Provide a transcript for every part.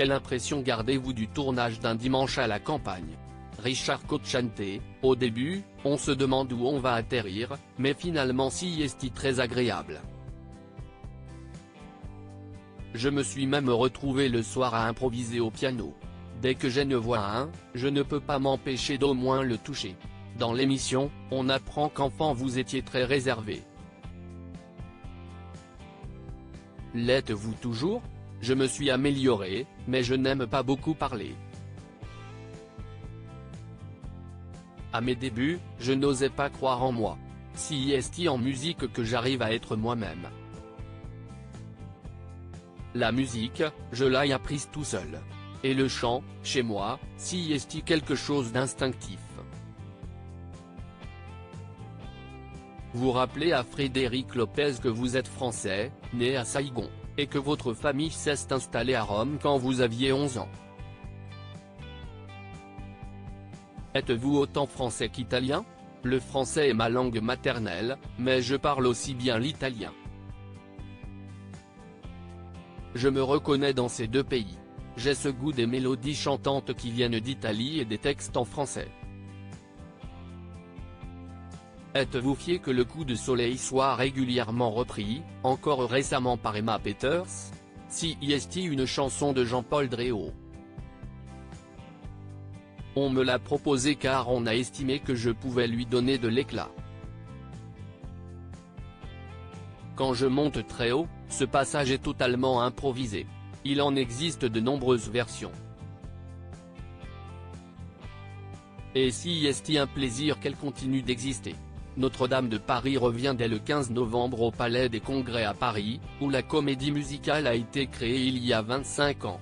Quelle impression gardez-vous du tournage d'un dimanche à la campagne? Richard Cocciante, au début, on se demande où on va atterrir, mais finalement si est très agréable. Je me suis même retrouvé le soir à improviser au piano. Dès que j'en vois un, je ne peux pas m'empêcher d'au moins le toucher. Dans l'émission, on apprend qu'enfant vous étiez très réservé. L'êtes-vous toujours? Je me suis amélioré, mais je n'aime pas beaucoup parler. À mes débuts, je n'osais pas croire en moi. Si est en musique que j'arrive à être moi-même. La musique, je l'ai apprise tout seul. Et le chant, chez moi, si est quelque chose d'instinctif. Vous rappelez à Frédéric Lopez que vous êtes français, né à Saïgon, et que votre famille s'est installée à Rome quand vous aviez 11 ans. Êtes-vous autant français qu'italien? Le français est ma langue maternelle, mais je parle aussi bien l'italien. Je me reconnais dans ces deux pays. J'ai ce goût des mélodies chantantes qui viennent d'Italie et des textes en français. Êtes-vous fier que le coup de soleil soit régulièrement repris, encore récemment par Emma Peters? Si est une chanson de Jean-Paul Dréau. On me l'a proposé car on a estimé que je pouvais lui donner de l'éclat. Quand je monte très haut, ce passage est totalement improvisé. Il en existe de nombreuses versions. Et si est un plaisir qu'elle continue d'exister. Notre-Dame de Paris revient dès le 15 novembre au Palais des Congrès à Paris, où la comédie musicale a été créée il y a 25 ans.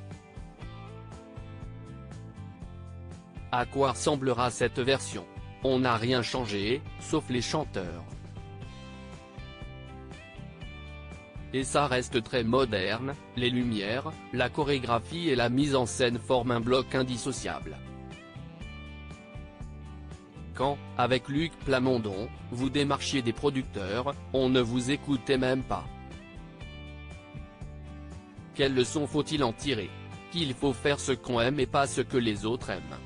À quoi ressemblera cette version? On n'a rien changé, sauf les chanteurs. Et ça reste très moderne, les lumières, la chorégraphie et la mise en scène forment un bloc indissociable. Quand, avec Luc Plamondon, vous démarchiez des producteurs, on ne vous écoutait même pas. Quelle leçon faut-il en tirer? Qu'il faut faire ce qu'on aime et pas ce que les autres aiment.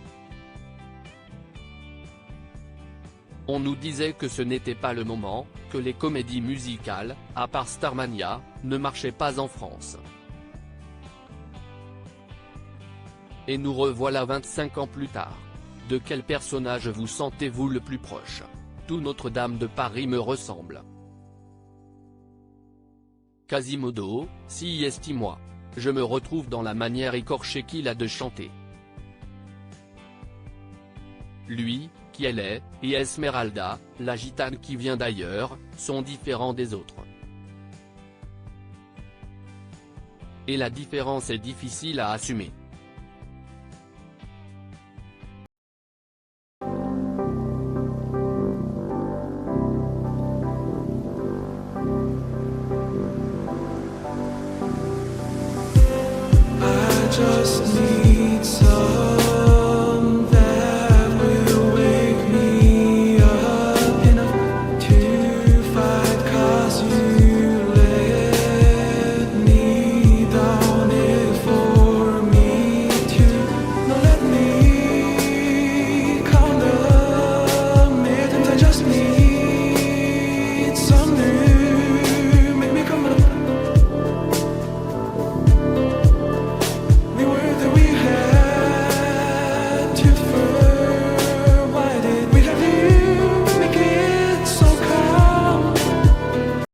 On nous disait que ce n'était pas le moment, que les comédies musicales, à part Starmania, ne marchaient pas en France. Et nous revoilà 25 ans plus tard. De quel personnage vous sentez-vous le plus proche? Tout Notre-Dame de Paris me ressemble. Quasimodo, si est moi. Je me retrouve dans la manière écorchée qu'il a de chanter. Lui, qui elle est, et Esmeralda, la gitane qui vient d'ailleurs, sont différents des autres. Et la différence est difficile à assumer.